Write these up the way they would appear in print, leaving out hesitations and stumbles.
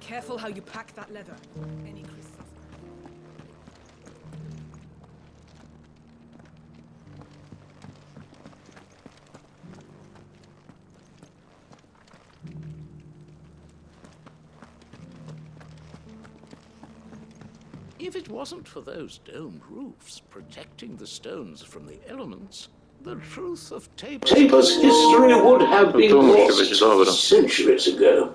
careful how you pack that leather. Any crystals. If it wasn't for those domed roofs protecting the stones from the elements, the truth of Tabor's history would have been lost centuries ago.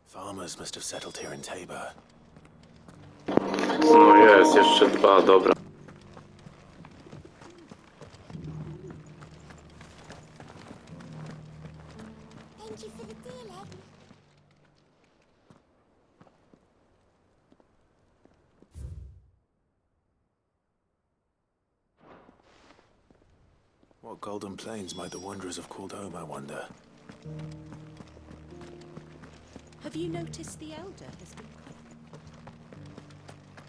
Farmers must have settled here in Tabor. No jest, jeszcze dwa, dobra. Thank you for the deal, Ed. What golden plains might the wanderers have called home, I wonder? Have you noticed the elder has been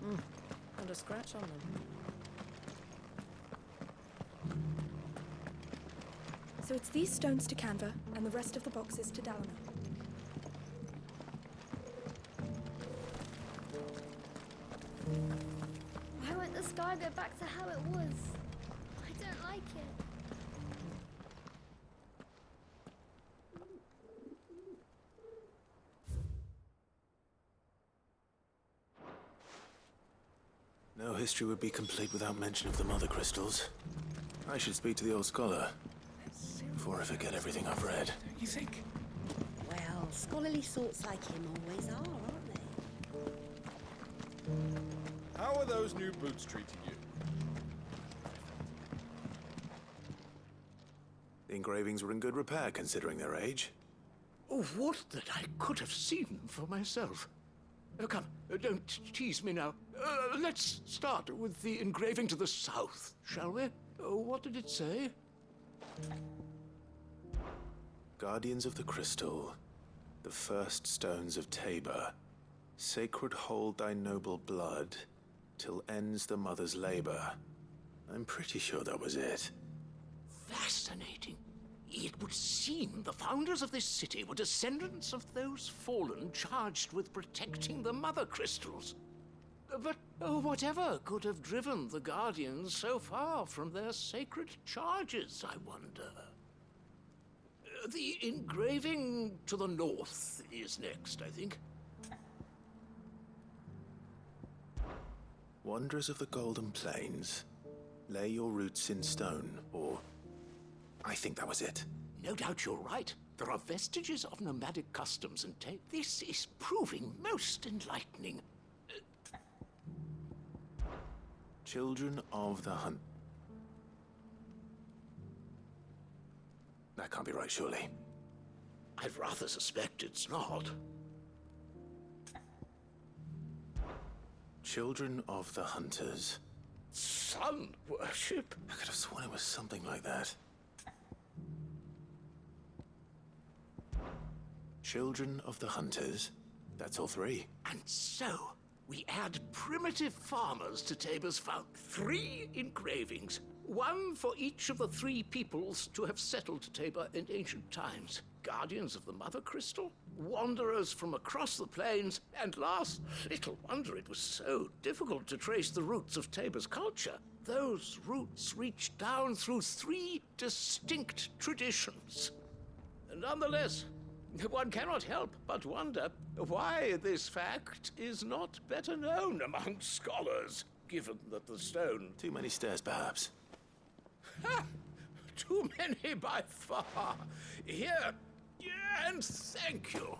quick? Not a scratch on them. So it's these stones to Canva, and the rest of the boxes to Dalina. Why won't the sky go back to how it was? I don't like it. No history would be complete without mention of the mother crystals. I should speak to the old scholar before I forget everything I've read. Don't you think? Well, scholarly sorts like him always are, aren't they? How are those new boots treating you? The engravings were in good repair considering their age. Oh, would that I could have seen for myself. Come, don't tease me now. Let's start with the engraving to the south, shall we? What did it say? Guardians of the Crystal, the first stones of Tabor, sacred hold thy noble blood, till ends the mother's labor. I'm pretty sure that was it. Fascinating. It would seem the founders of this city were descendants of those fallen charged with protecting the mother crystals. But whatever could have driven the Guardians so far from their sacred charges, I wonder? The engraving to the north is next, I think. Wanderers of the Golden Plains, lay your roots in stone, or... I think that was it. No doubt you're right. There are vestiges of nomadic customs and this is proving most enlightening. Children of the Hunt. That can't be right, surely. I'd rather suspect it's not. Children of the Hunters. Sun worship? I could have sworn it was something like that. Children of the Hunters. That's all three. And so, we add primitive farmers to Tabor's found 3 engravings. 1 for each of the 3 peoples to have settled Tabor in ancient times. Guardians of the Mother Crystal, wanderers from across the plains, and last, little wonder it was so difficult to trace the roots of Tabor's culture. Those roots reach down through 3 distinct traditions. Nonetheless, one cannot help but wonder why this fact is not better known among scholars, given that the stone... Too many stairs, perhaps. Ha! Too many by far. Here, and thank you.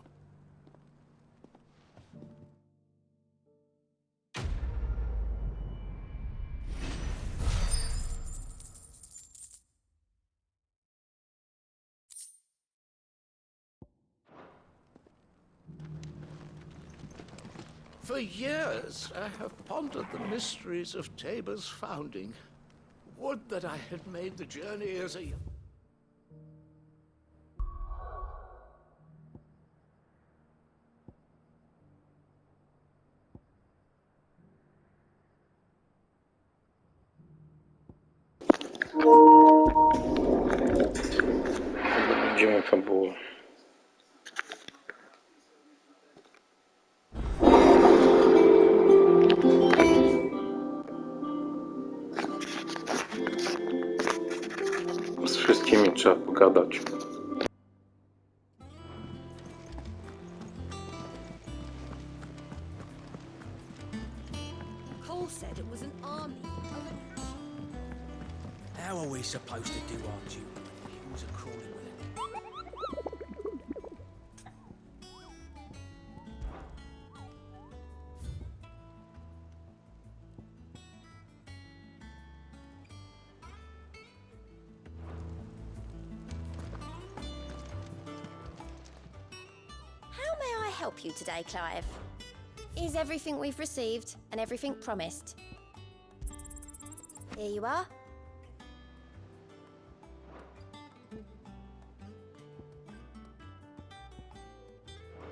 For years, I have pondered the mysteries of Tabor's founding. Would that I had made the journey as a... Widzimy fabułę. Z wszystkimi trzeba pogadać. Cole said it was an army. How are we supposed to do our duty when the hills are crawling with it? How may I help you today, Clive? Is everything we've received and everything promised? Here you are.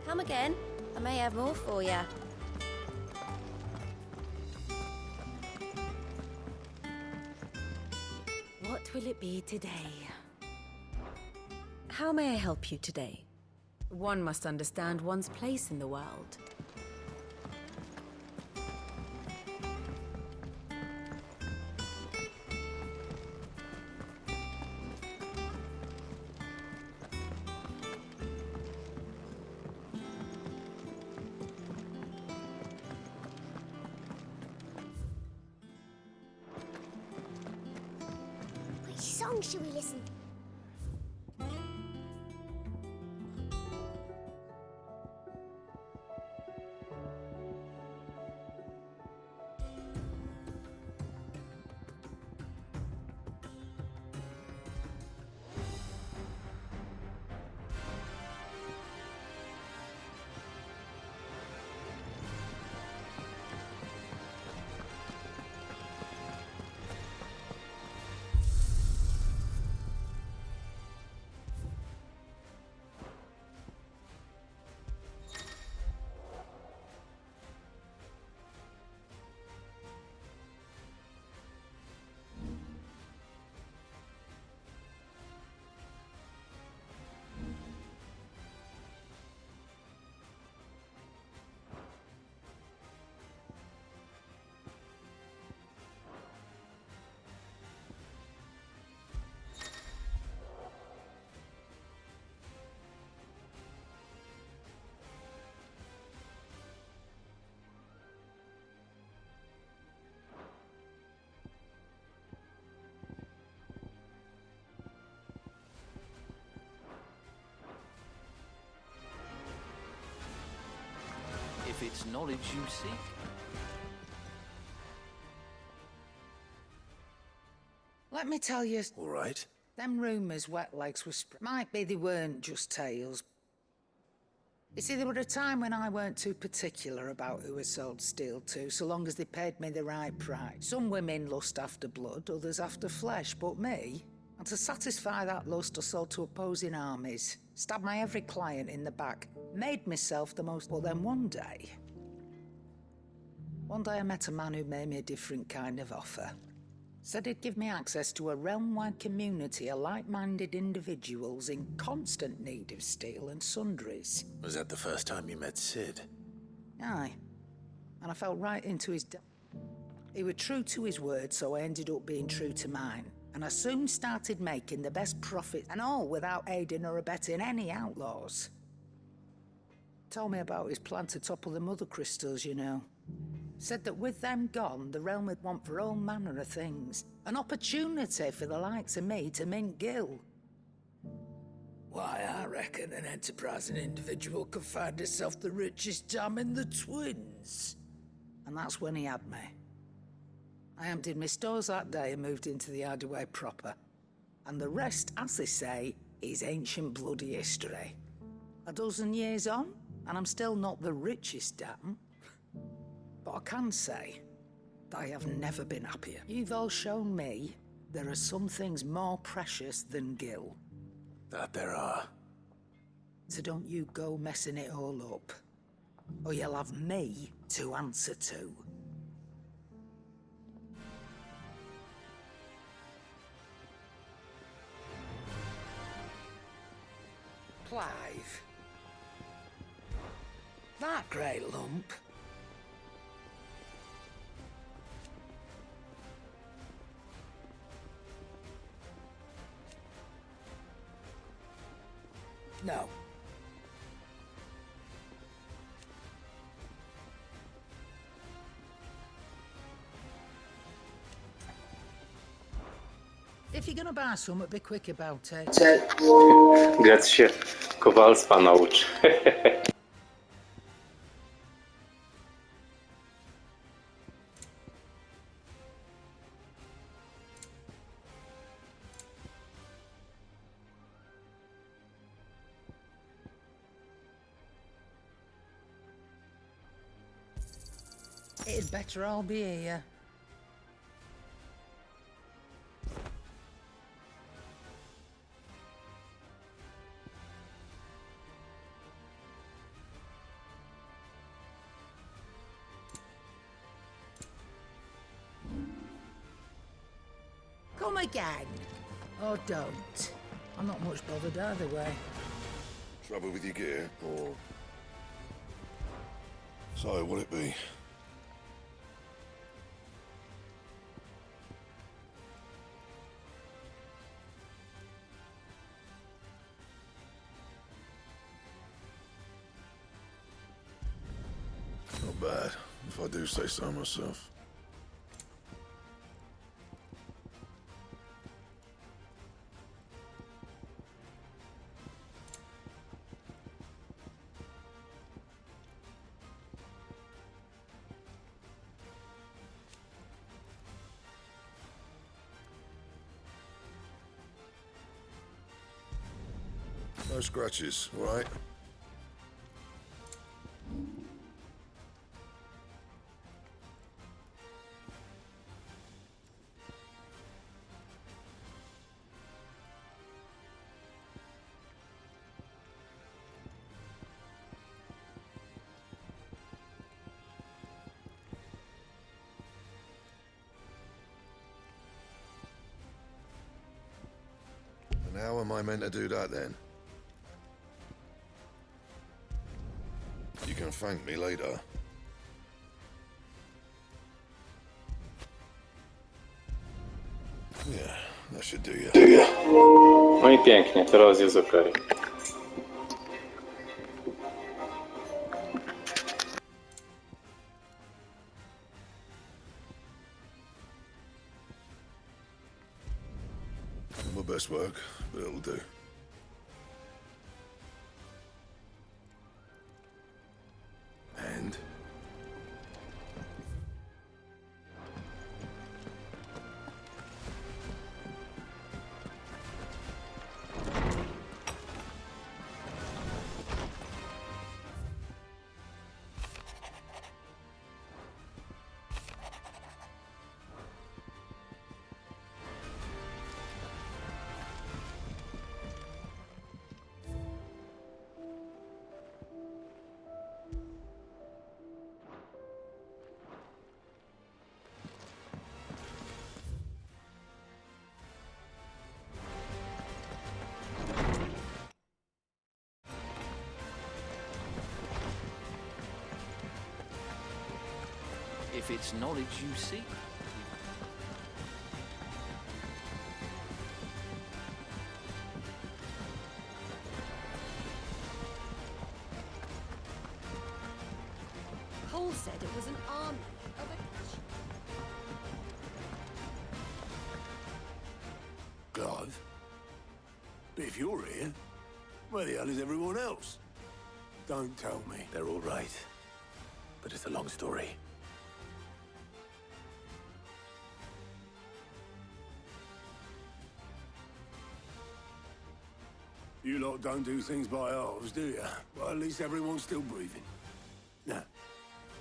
Come again. I may have more for you. What will it be today? How may I help you today? One must understand one's place in the world. Which song should we listen to? If it's knowledge you seek. Let me tell you, All right. them rumours wet legs were might be they weren't just tales. You see, there were a time when I weren't too particular about who I sold steel to, so long as they paid me the right price. Some women lust after blood, others after flesh, but me, and to satisfy that lust, I sold to opposing armies, stabbed my every client in the back, made myself the most. But then one day I met a man who made me a different kind of offer. Said he'd give me access to a realm-wide community of like-minded individuals in constant need of steel and sundries. Was that the first time you met Sid? Aye. And I fell right into his... He was true to his word, so I ended up being true to mine. And I soon started making the best profit, and all without aiding or abetting any outlaws. Told me about his plan to topple the mother crystals, you know. Said that with them gone, the realm would want for all manner of things. An opportunity for the likes of me to mint gil. Why, I reckon an enterprising individual could find himself the richest dam in the Twins. And that's when he had me. I emptied my stores that day and moved into the Hideaway proper. And the rest, as they say, is ancient bloody history. A dozen years on, and I'm still not the richest dam. But I can say that I have never been happier. You've all shown me there are some things more precious than Gil. That there are. So don't you go messing it all up, or you'll have me to answer to. Clive. That grey lump. No. If you're gonna buy some, be quick about it. Grać się kowalstwa nauczy. It'd better all be here. Come again. Or don't. I'm not much bothered either way. Trouble with your gear, or... So, what'll it be? Not bad, if I do say so myself. No scratches, all right? And how am I meant to do that then? You can thank me later. Yeah, that should do you. No i pięknie, teraz jest okej. My best work, but it'll do. And? If it's knowledge you seek. Cole said it was an army of a... Clive? But if you're here, where the hell is everyone else? Don't tell me. They're all right. But it's a long story. You lot don't do things by halves, do you? Well, at least everyone's still breathing. Now,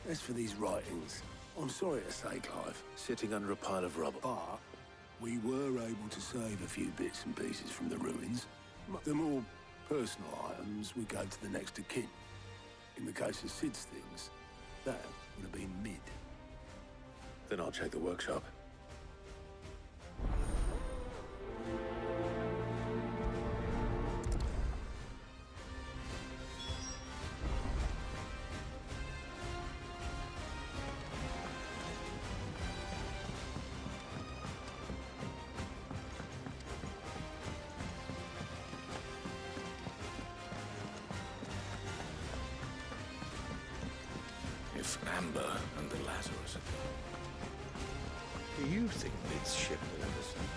As for these writings, I'm sorry to say, Clive, Sitting under a pile of rubble. but we were able to save a few bits and pieces from the ruins. The more personal items we go to the next of kin. In the case of Sid's things, that would have been mid. Then I'll check the workshop. If Amber and the Lazarus are gone, do you think Mid's ship will ever sink?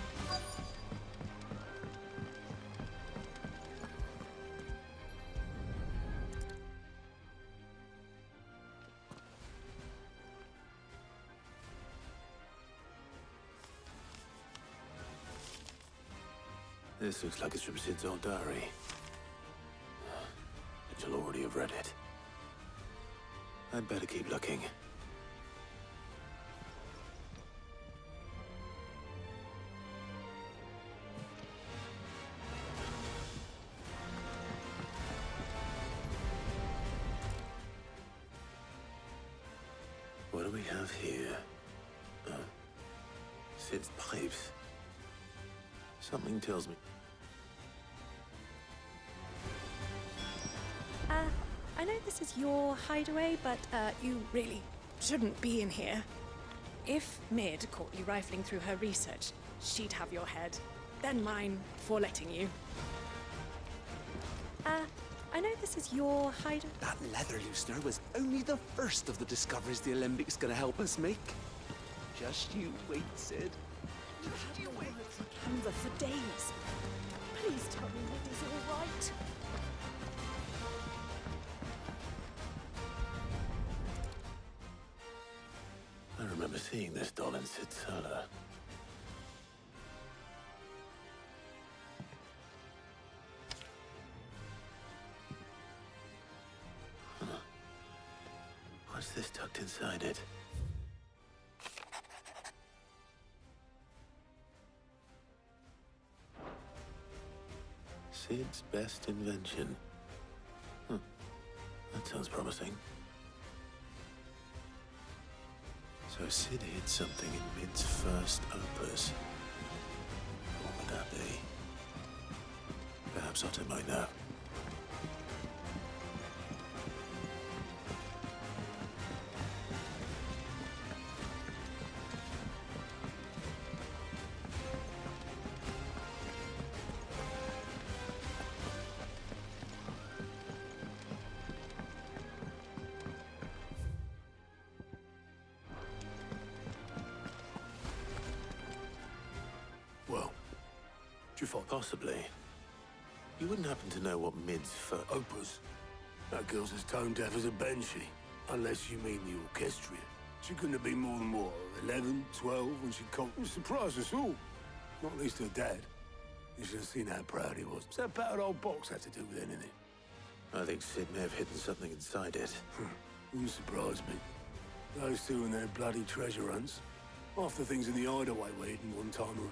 This looks like it's from Sid's old diary. But you'll already have read it. I'd better keep looking. What do we have here? Sid's pipes. Something tells me. I know this is your hideaway, but you really shouldn't be in here. If Mid caught you rifling through her research, she'd have your head. Then mine for letting you. I know this is your hideaway. That leather loosener was only the first of the discoveries the Alembic gonna help us make. Just you wait, Sid. You've had your way for Canva for days. Please tell me Mid is all right. I remember seeing this doll in Sid's cellar. Huh. What's this tucked inside it? Sid's best invention. That sounds promising. So Sid hid something in Mid's first opus. What would that be? Perhaps Otto might know. Well, do you find Possibly. You wouldn't happen to know what Mid's first... opus? That girl's as tone deaf as a banshee, unless you mean the orchestra. She couldn't have been more than, what, 11, 12 when she caught... It surprised us all. Not least her dad. You should have seen how proud he was. What's that battered old box have to do with anything? I think Sid may have hidden something inside it. Wouldn't surprise me. Those two and their bloody treasure hunts. Half the things in the hideaway were hidden one time or...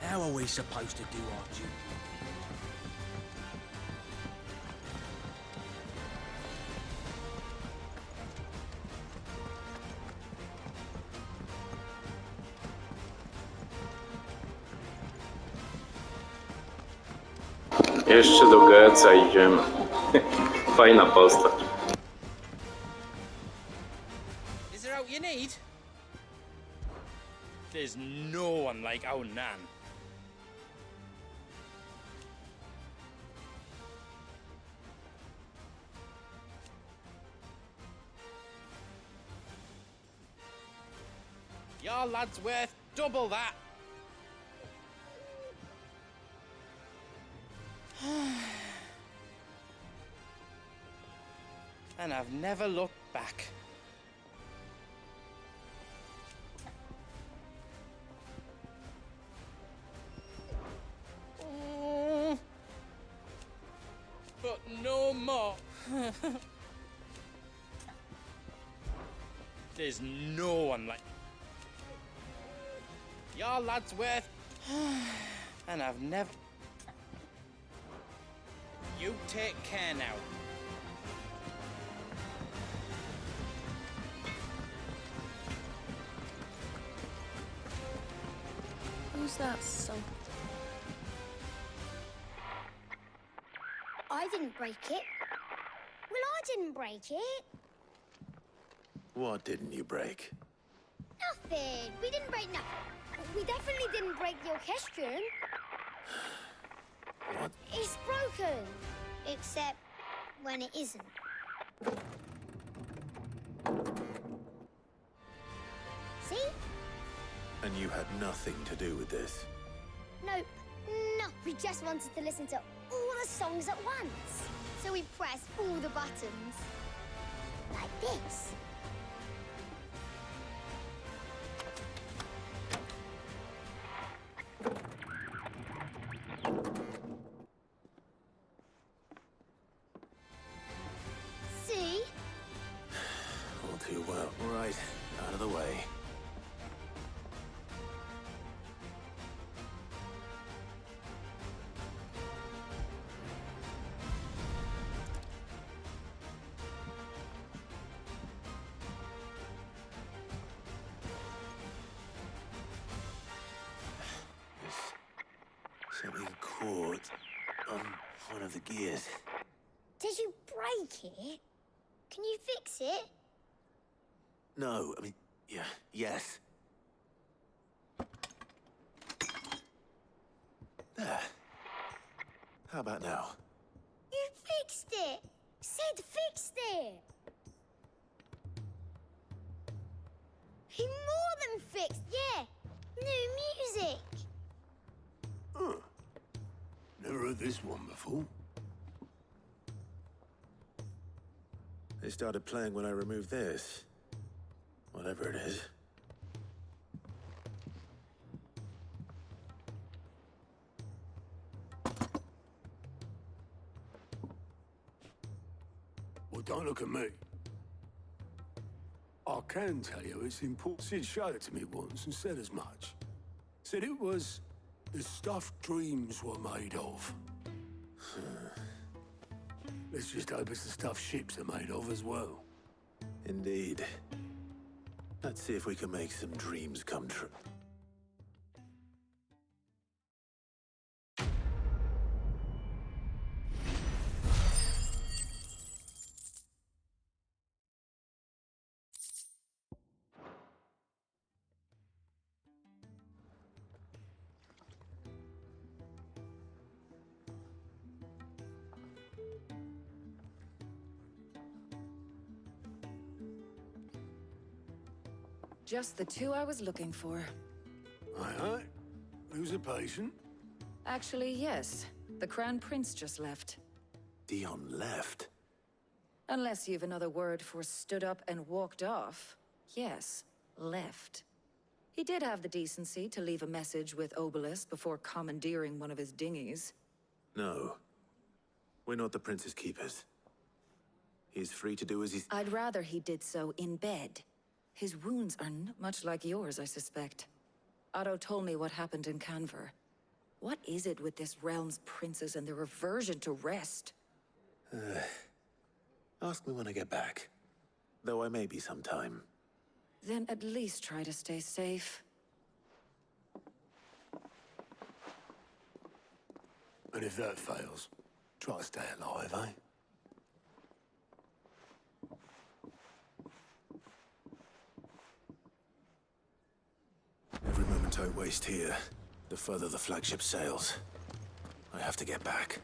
How are we supposed to do our duty? Jeszcze do Geca idziemy. Fajna postać. Is there out you need? There's no one like our Nan. Your lad's worth double that. And I've never looked back. no more. There's no one like... Your lad's worth... and I've never... You take care now. Who's that son? I didn't break it. Well, I didn't break it. What didn't you break? Nothing. We didn't break nothing. We definitely didn't break the orchestrion. What? It's broken. Except when it isn't. See? And you had nothing to do with this? Nope. No. We just wanted to listen to all the songs at once. So we pressed all the buttons. Like this. See? All too well. Right, out of the way. Something caught on one of the gears. Did you break it? Can you fix it? No, I mean, yeah, yes. There. How about now? You fixed it! Sid fixed it! He more than fixed, yeah! New music! Huh. Never heard this one before. They started playing when I removed this. Whatever it is. Well, don't look at me. I can tell you it's important. Sid showed it to me once and said as much. Said it was the stuff dreams were made of. Let's just hope it's the stuff ships are made of as well. Indeed. Let's see if we can make some dreams come true. Just the two I was looking for. Aye. Who's a patient? Actually, yes. The Crown Prince just left. Dion left? Unless you've another word for stood up and walked off. Yes, left. He did have the decency to leave a message with Obelisk before commandeering one of his dinghies. No. We're not the Prince's keepers. He's free to do as he's... I'd rather he did so in bed. His wounds are not much like yours, I suspect. Otto told me what happened in Canver. What is it with this realm's princes and their aversion to rest? Ask me when I get back. Though I may be sometime. Then at least try to stay safe. And if that fails, try to stay alive, eh? Every moment I waste here, the further the flagship sails. I have to get back.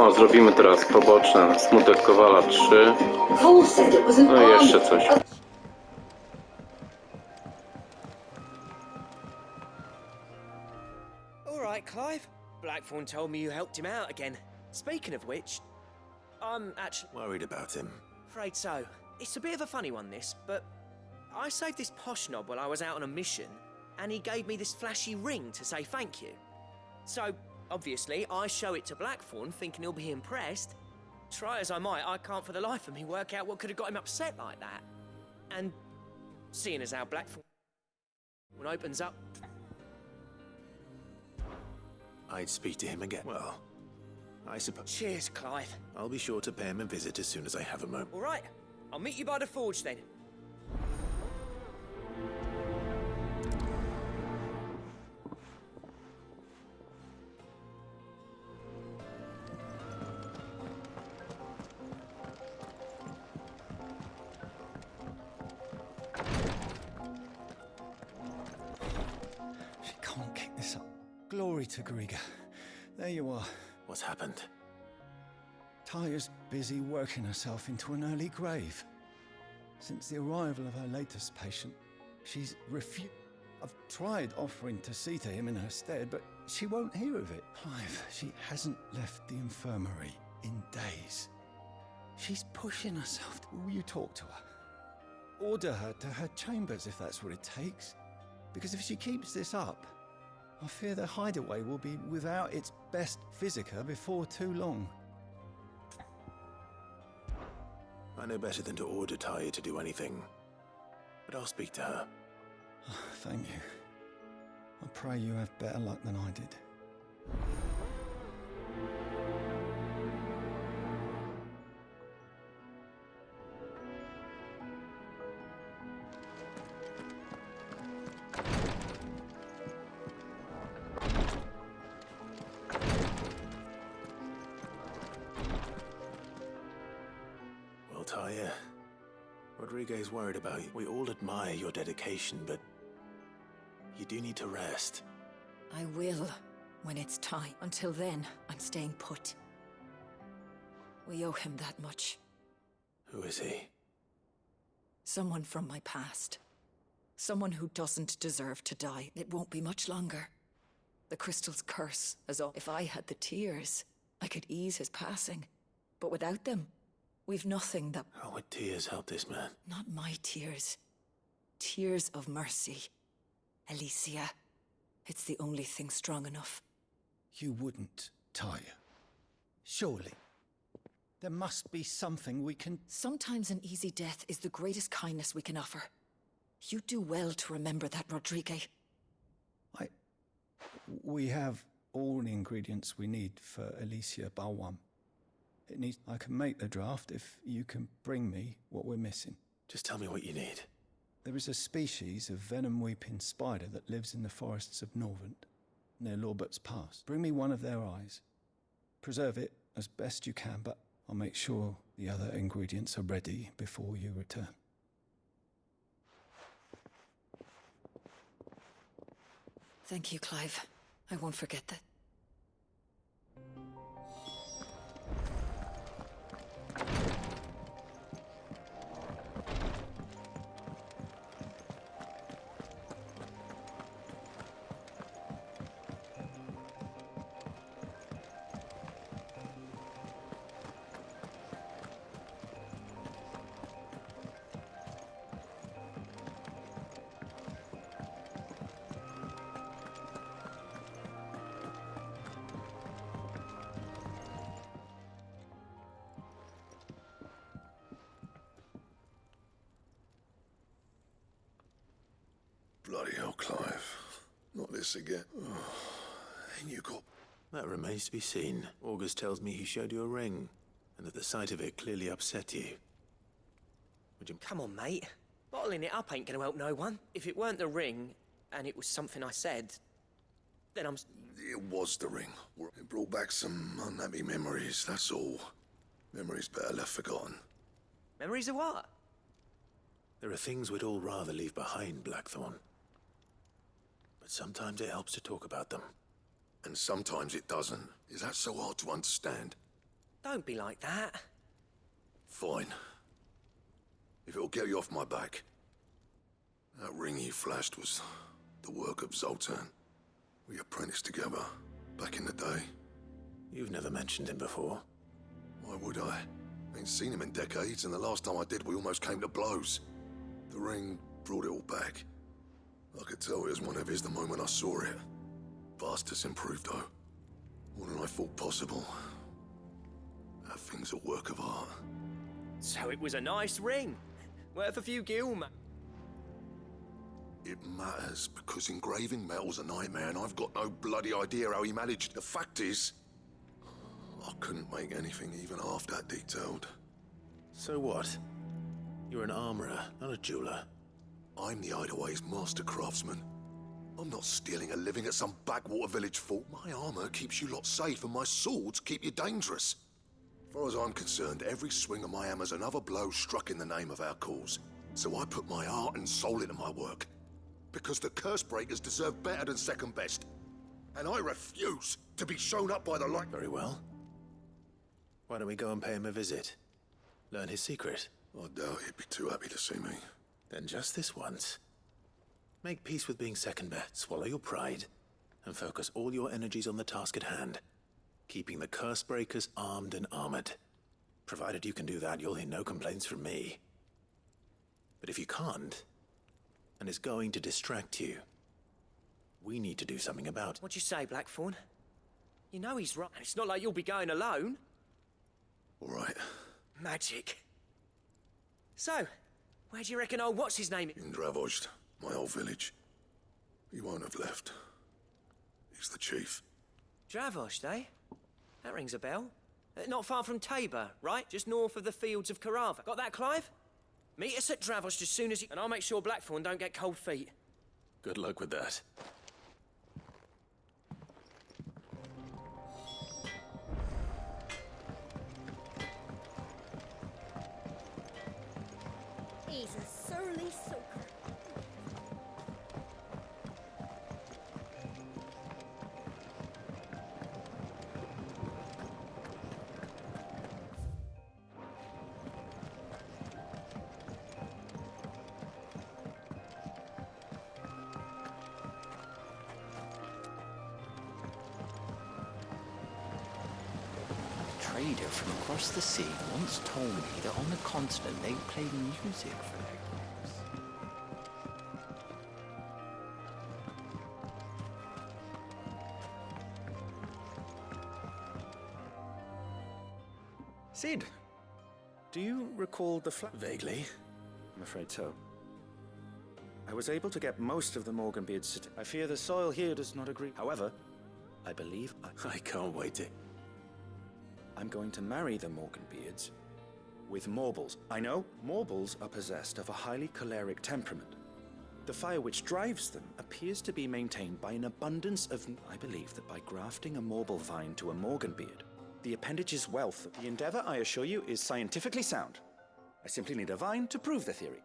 O, zrobimy teraz poboczne. Smutek kowala 3. No i jeszcze coś. All right, Clive. Blackthorn told me you helped him out again. Speaking of which, I'm actually worried about him. Afraid so. It's a bit of a funny one, this, but I saved this posh knob while I was out on a mission, and he gave me this flashy ring to say thank you. So, obviously, I show it to Blackthorn, thinking he'll be impressed. Try as I might, I can't for the life of me work out what could have got him upset like that. And seeing as how Blackthorn opens up... I'd speak to him again. Well, I suppose... Cheers, Clive. I'll be sure to pay him a visit as soon as I have a moment. All right, I'll meet you by the forge then. She can't keep this up. Glory to Griga. There you are. What's happened? Taya's busy working herself into an early grave. Since the arrival of her latest patient, she's refused. I've tried offering to see to him in her stead, but she won't hear of it. Clive, she hasn't left the infirmary in days. She's pushing herself. Will you talk to her? Order her to her chambers if that's what it takes. Because if she keeps this up, I fear the hideaway will be without its best physica before too long. I know better than to order Taya to do anything, but I'll speak to her. Thank you. I pray you have better luck than I did. Well, Taya, Rodriguez worried about you. We all admire your dedication, but you do need to rest. I will, when it's time. Until then, I'm staying put. We owe him that much. Who is he? Someone from my past. Someone who doesn't deserve to die. It won't be much longer. The crystal's curse, as all. If I had the tears, I could ease his passing. But without them, we've nothing that... How would tears help this man? Not my tears. Tears of mercy. Alicia. It's the only thing strong enough. You wouldn't, Taya. Surely. There must be something we can... Sometimes an easy death is the greatest kindness we can offer. You do well to remember that, Rodrigue. We have all the ingredients we need for Alicia Balwam. It needs... I can make the draft if you can bring me what we're missing. Just tell me what you need. There is a species of venom-weeping spider that lives in the forests of Norvent, near Lorbert's Pass. Bring me one of their eyes. Preserve it as best you can, but I'll make sure the other ingredients are ready before you return. Thank you, Clive. I won't forget that. Bloody hell, Clive. Not this again. Oh, and you got... That remains to be seen. August tells me he showed you a ring, and that the sight of it clearly upset you. Would you... Come on, mate. Bottling it up ain't gonna help no one. If it weren't the ring, and it was something I said, then I'm... It was the ring. It brought back some unhappy memories, that's all. Memories better left forgotten. Memories of what? There are things we'd all rather leave behind, Blackthorn. But sometimes it helps to talk about them. And sometimes it doesn't. Is that so hard to understand? Don't be like that. Fine. If it'll get you off my back. That ring you flashed was the work of Zoltan. We apprenticed together back in the day. You've never mentioned him before. Why would I? Ain't seen him in decades, and the last time I did, we almost came to blows. The ring brought it all back. I could tell it was one of his the moment I saw it. Vast has improved, though. More than I thought possible. That thing's a work of art. So it was a nice ring. Worth a few gil, man. It matters, because engraving metal's a nightmare, and I've got no bloody idea how he managed. The fact is, I couldn't make anything even half that detailed. So what? You're an armorer, not a jeweler. I'm the Hideaway's master craftsman. I'm not stealing a living at some backwater village fort. My armor keeps you lot safe, and my swords keep you dangerous. As far as I'm concerned, every swing of my hammer's another blow struck in the name of our cause. So I put my heart and soul into my work. Because the curse breakers deserve better than second best. And I refuse to be shown up by the light. Very well. Why don't we go and pay him a visit? Learn his secret. I doubt he'd be too happy to see me. Then just this once. Make peace with being second best, swallow your pride, and focus all your energies on the task at hand. Keeping the curse breakers armed and armored. Provided you can do that, you'll hear no complaints from me. But if you can't, and it's going to distract you, we need to do something about it. What'd you say, Blackthorn? You know he's right. It's not like you'll be going alone. All right. Magic. So, where do you reckon old what's-his-name is? In Dravozd, my old village. He won't have left. He's the chief. Dravozd, eh? That rings a bell. Not far from Tabor, right? Just north of the fields of Carava. Got that, Clive? Meet us at Dravozd as soon as you... And I'll make sure Blackthorn don't get cold feet. Good luck with that. He's a surly soaker. A trader from across the sea once told me that on the continent they played music for their games. Sid, do you recall the Vaguely. I'm afraid so. I was able to get most of the Morganbeards. I fear the soil here does not agree. However, I believe I can't wait to... I'm going to marry the Morganbeards with Morbles. I know Morbles are possessed of a highly choleric temperament. The fire which drives them appears to be maintained by an abundance of... I believe that by grafting a Morble vine to a Morganbeard, the appendage's wealth... The endeavor, I assure you, is scientifically sound. I simply need a vine to prove the theory.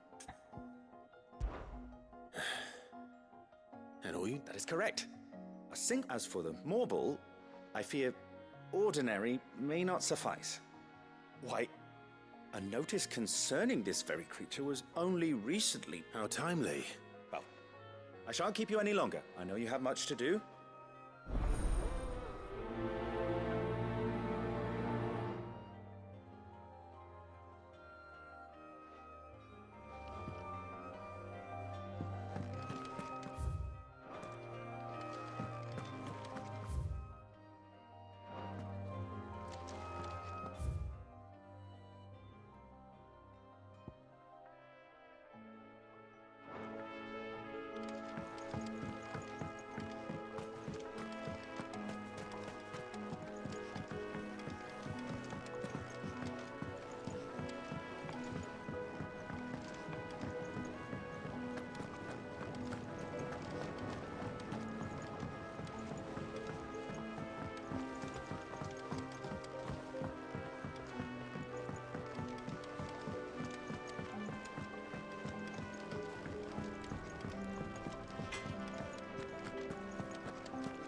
And all you... That is correct. As for the Morble, I fear ordinary may not suffice. Why, a notice concerning this very creature was only recently... How timely. Well, I shan't keep you any longer. I know you have much to do.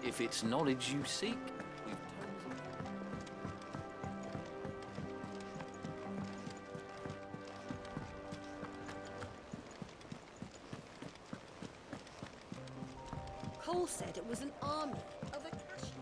If it's knowledge you seek, we've Cole said it was an army of Akashi.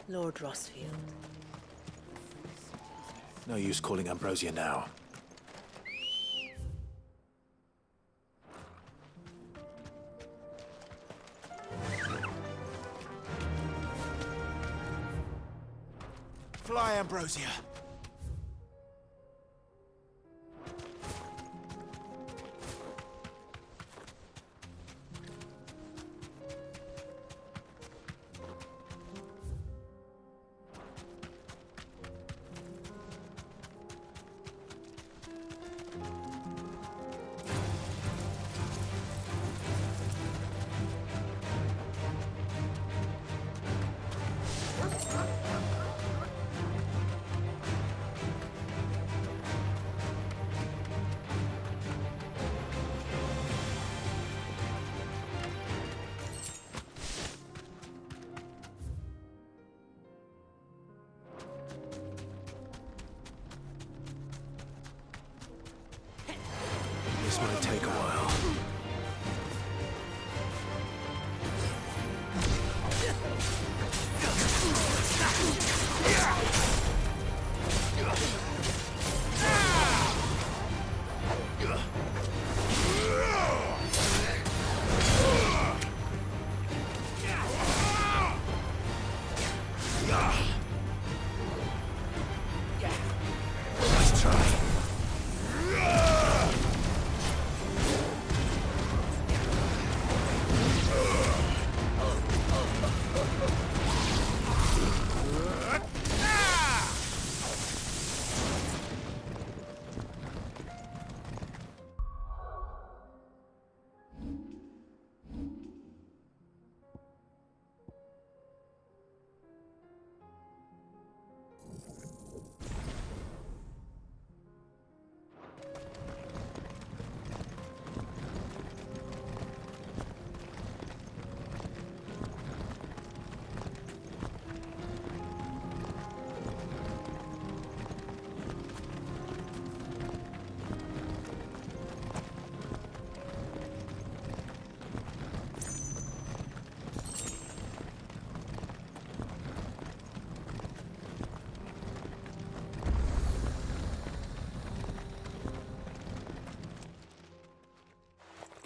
Lord Rossfield. No use calling Ambrosia now. Fly, Ambrosia! This might take a while. Nice try.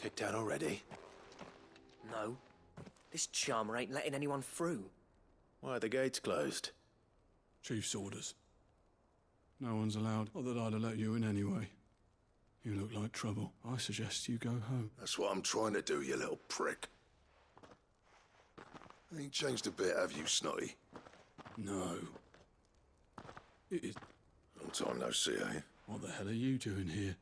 Kicked out already? No. This charmer ain't letting anyone through. Why are the gates closed? Chief's orders. No one's allowed. Not that I'd have let you in anyway. You look like trouble. I suggest you go home. That's what I'm trying to do, you little prick. Ain't changed a bit, have you, Snotty? No. Long time no see, eh? What the hell are you doing here?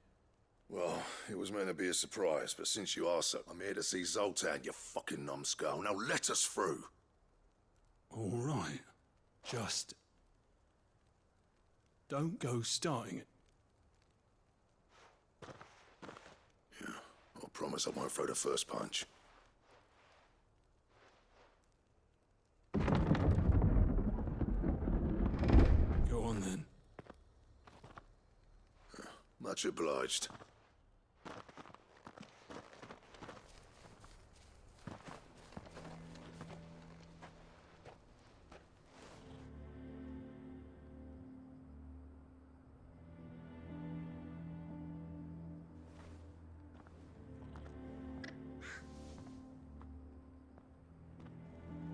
Well, it was meant to be a surprise, but since you asked, I'm here to see Zoltan, you fucking numbskull. Now let us through. All right. Just don't go starting it. Yeah, I promise I won't throw the first punch. Go on then. Much obliged.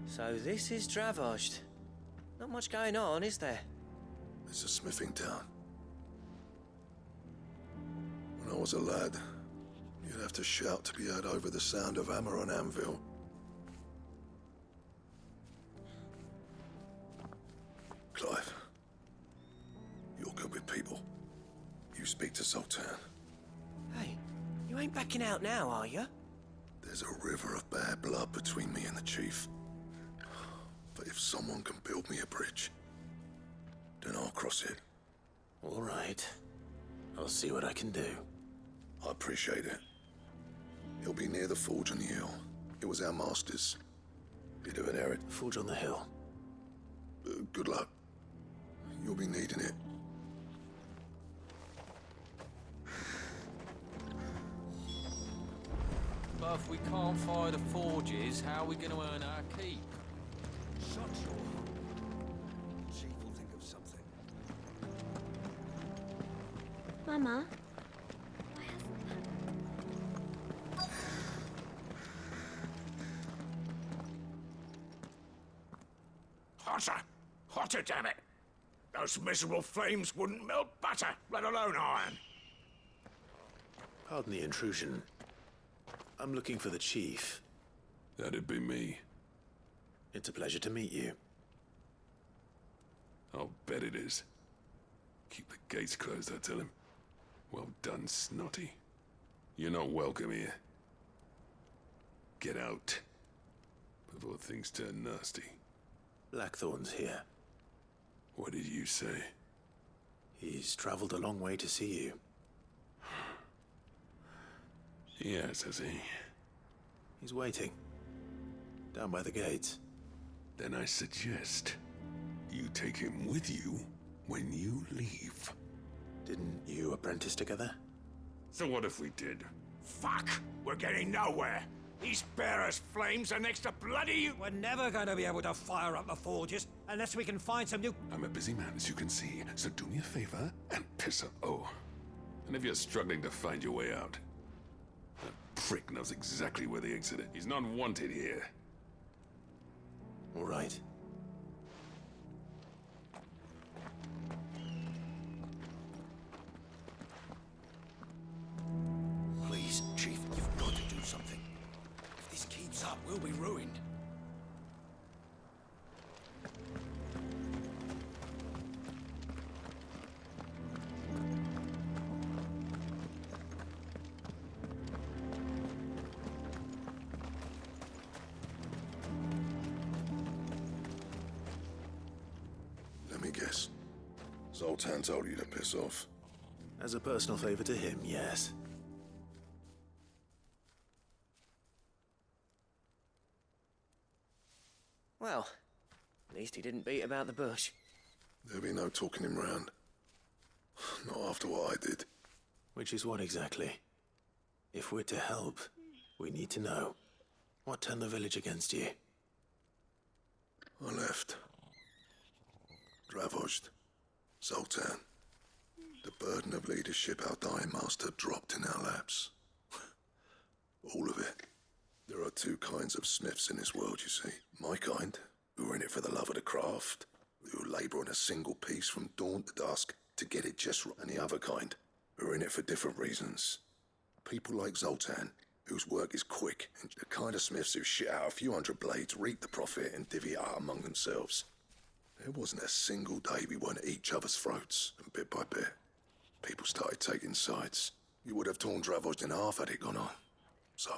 So this is Dravozd. Not much going on, is there? It's a smithing town. When I was a lad, you'd have to shout to be heard over the sound of hammer on anvil. Clive, you're good with people. You speak to Zoltan. Hey, you ain't backing out now, are you? There's a river of bad blood between me and the chief. But if someone can build me a bridge, then I'll cross it. All right. I'll see what I can do. I appreciate it. He'll be near the forge on the hill. It was our master's. He'd have inherited. Forge on the hill. Good luck. You'll be needing it. But if we can't fire the forges, how are we going to earn our keep? Shut your mouth. Chief will think of something. Mama? Hotter! Hotter, damn it! Those miserable flames wouldn't melt butter, let alone iron. Pardon the intrusion. I'm looking for the chief. That'd be me. It's a pleasure to meet you. I'll bet it is. Keep the gates closed, I tell him. Well done, Snotty. You're not welcome here. Get out. Before things turn nasty. Blackthorn's here. What did you say? He's traveled a long way to see you. Yes, has he? He's waiting. Down by the gates. Then I suggest you take him with you when you leave. Didn't you apprentice together? So what if we did? Fuck! We're getting nowhere. These bearers' flames are next to bloody... We're never going to be able to fire up the forges unless we can find some new... I'm a busy man, as you can see, so do me a favor and piss up. Oh, and if you're struggling to find your way out, that prick knows exactly where the exit is. He's not wanted here. All right. Please, Chief, you've got to do something. If this keeps up, we'll be ruined. Let me guess. Zoltan told you to piss off. As a personal favor to him, yes. Well, at least he didn't beat about the bush. There'll be no talking him round. Not after what I did. Which is what exactly? If we're to help, we need to know. What turned the village against you? I left. Dravozd. Zoltan. The burden of leadership our dying master dropped in our laps. All of it. There are two kinds of smiths in this world, you see. My kind, who are in it for the love of the craft, who labour on a single piece from dawn to dusk to get it just right, and the other kind, who are in it for different reasons. People like Zoltan, whose work is quick, and the kind of smiths who shit out a few hundred blades, reap the profit, and divvy it out among themselves. There wasn't a single day we weren't at each other's throats, and bit by bit, people started taking sides. You would have torn Dravost in half had it gone on. So,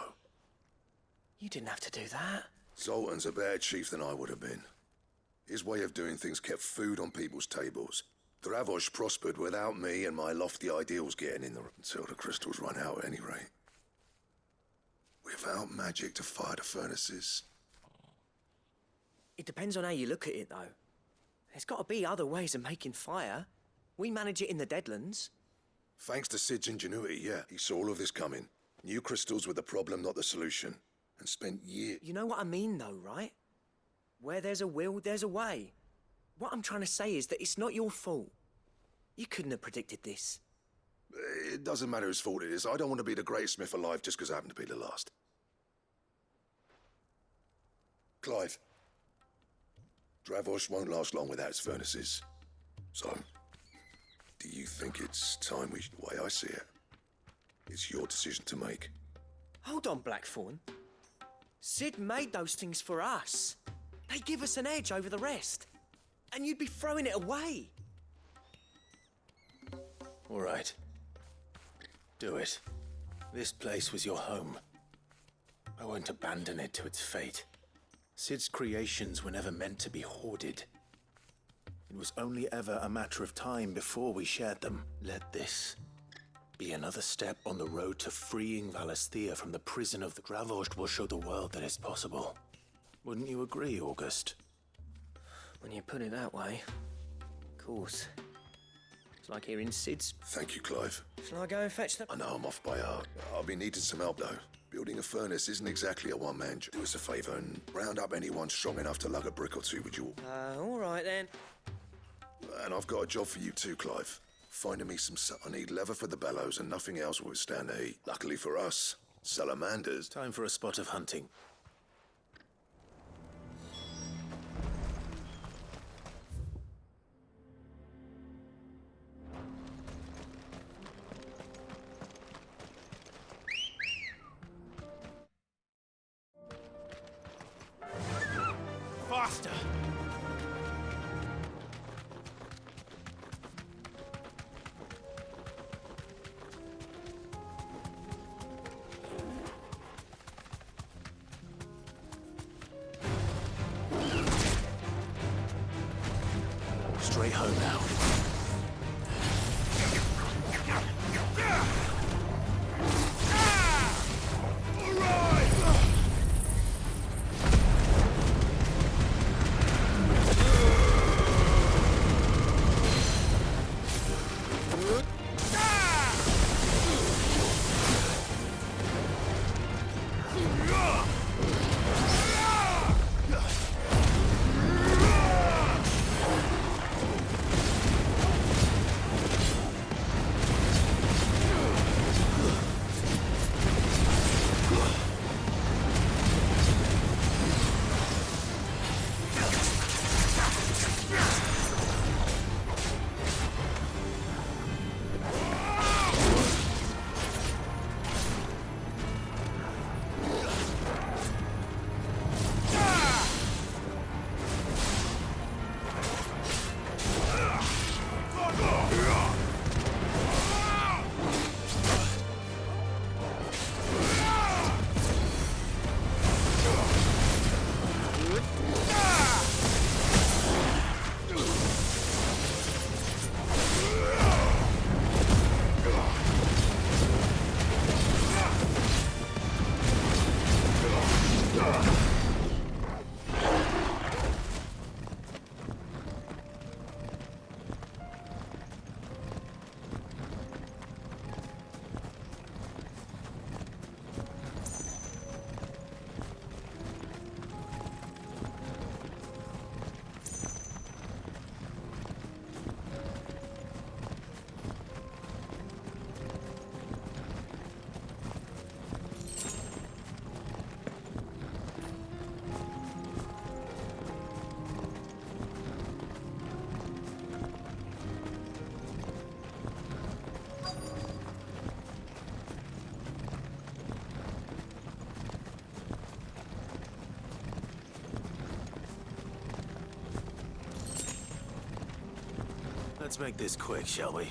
You didn't have to do that. Zoltan's a better chief than I would have been. His way of doing things kept food on people's tables. Dravost prospered without me and my lofty ideals getting in the... until the crystals run out at any rate. Without magic to fire the furnaces. It depends on how you look at it, though. There's got to be other ways of making fire. We manage it in the Deadlands. Thanks to Sid's ingenuity, yeah. He saw all of this coming. Knew crystals were the problem, not the solution. And spent years... You know what I mean, though, right? Where there's a will, there's a way. What I'm trying to say is that it's not your fault. You couldn't have predicted this. It doesn't matter whose fault it is. I don't want to be the greatest smith alive just because I happen to be the last. Clive. Dravost won't last long without its furnaces. So, do you think it's time we... The way I see it, it's your decision to make. Hold on, Blackthorn. Sid made those things for us. They give us an edge over the rest. And you'd be throwing it away. All right. Do it. This place was your home. I won't abandon it to its fate. Sid's creations were never meant to be hoarded. It was only ever a matter of time before we shared them. Let this be another step on the road to freeing Valisthea from the prison of the Dravost will show the world that it's possible. Wouldn't you agree, August? When you put it that way, of course. It's like hearing Sid's... Thank you, Clive. Shall I go and fetch them? I know I'm off by heart. I'll be needing some help, though. Building a furnace isn't exactly a one-man job. Do us a favour and round up anyone strong enough to lug a brick or two, would you? All right, then. And I've got a job for you too, Clive. Finding me some... I need leather for the bellows and nothing else will withstand the heat. Luckily for us, salamanders... Time for a spot of hunting. Faster! Straight home now. Let's make this quick, shall we?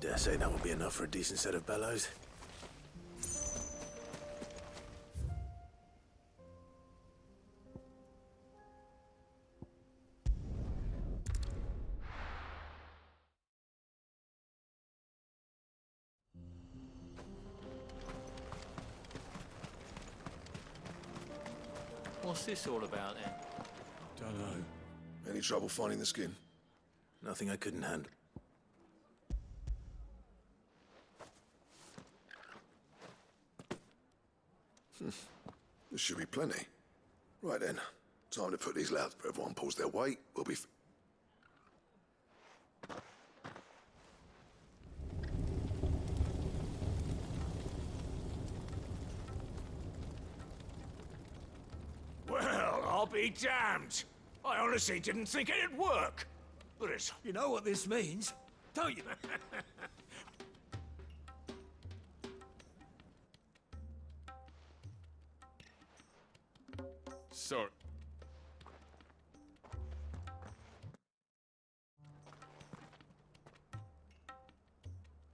dare say that will be enough for a decent set of bellows. What's this all about then? Don't know. Any trouble finding the skin? Nothing I couldn't handle. There should be plenty. Right then. Time to put these louds where everyone pulls their weight. We'll be... Well, I'll be damned. I honestly didn't think it'd work. But it's... You know what this means, don't you? Sorry.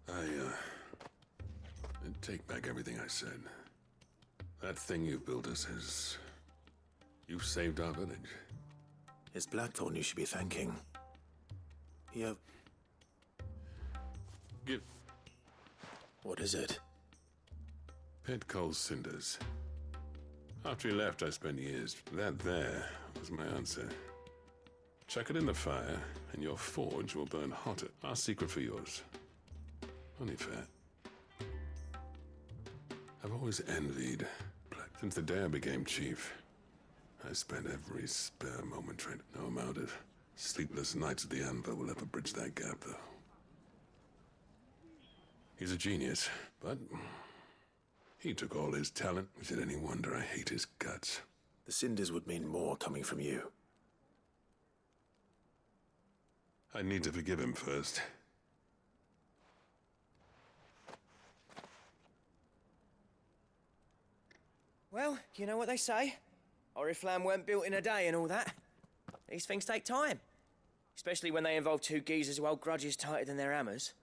I take back everything I said. That thing you built us is... You've saved our village. It's Blackthorn you should be thanking. Give... What is it? Pit coal cinders. After he left, I spent years. That there was my answer. Chuck it in the fire, and your forge will burn hotter. Our secret for yours. Only fair. I've always envied Black. Since the day I became chief, I spent every spare moment trying to... No amount of sleepless nights at the anvil will ever bridge that gap, though. He's a genius, but he took all his talent. Is it any wonder I hate his guts? The cinders would mean more coming from you. I need to forgive him first. Well, you know what they say. Oriflamme weren't built in a day and all that. These things take time. Especially when they involve two geezers who hold grudges tighter than their hammers.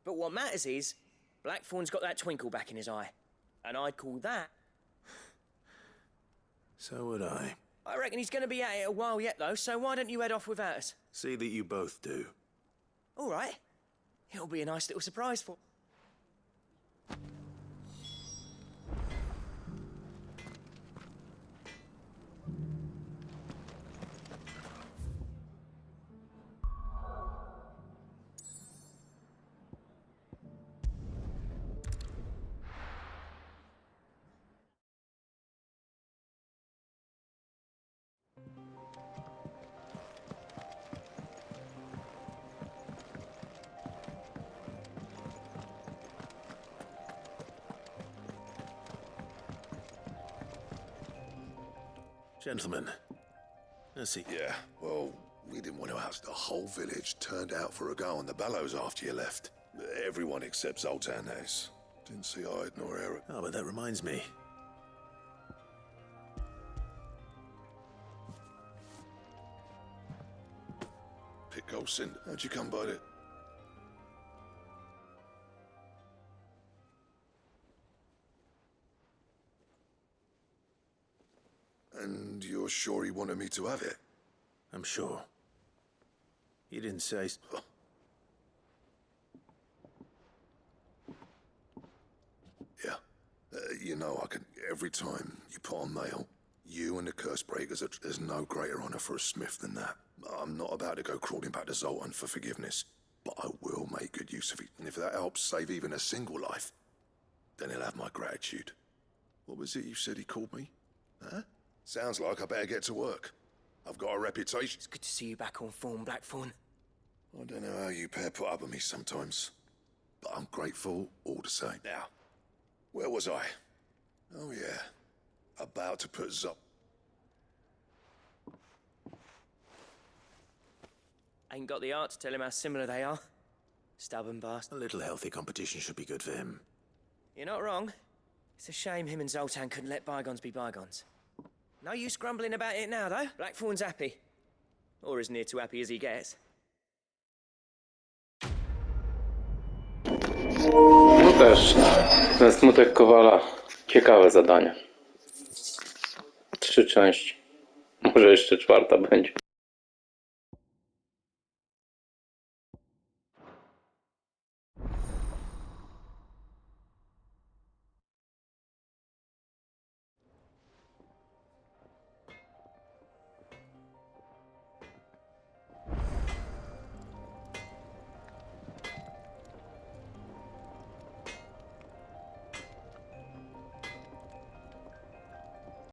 But what matters is, Blackthorn's got that twinkle back in his eye. And I'd call that... So would I. I reckon he's going to be at it a while yet, though, so why don't you head off without us? See that you both do. All right. It'll be a nice little surprise for... Gentlemen, let's see. Yeah, well, we didn't want to have the whole village turned out for a go on the bellows after you left. Everyone except Zoltan has. Didn't see Hyde nor Eric. Oh, but that reminds me. Pit gold cinder. How'd you come by it? And you're sure he wanted me to have it? I'm sure. You didn't say... Yeah. You know, I can... Every time you put on mail, you and the curse breakers, there's no greater honor for a smith than that. I'm not about to go crawling back to Zoltan for forgiveness, but I will make good use of it. And if that helps save even a single life, then he'll have my gratitude. What was it you said he called me? Huh? Sounds like I better get to work. I've got a reputation. It's good to see you back on form, Blackthorn. I don't know how you pair put up with me sometimes, but I'm grateful all the same. Now, where was I? Oh yeah, about to put Ain't got the art to tell him how similar they are. Stubborn bastard. A little healthy competition should be good for him. You're not wrong. It's a shame him and Zoltan couldn't let bygones be bygones. No use grumbling about it now, though. Blackthorn's happy. Or as near to happy as he gets. No też, ten Smutek Kowala, ciekawe zadanie. 3 części, może jeszcze 4 będzie.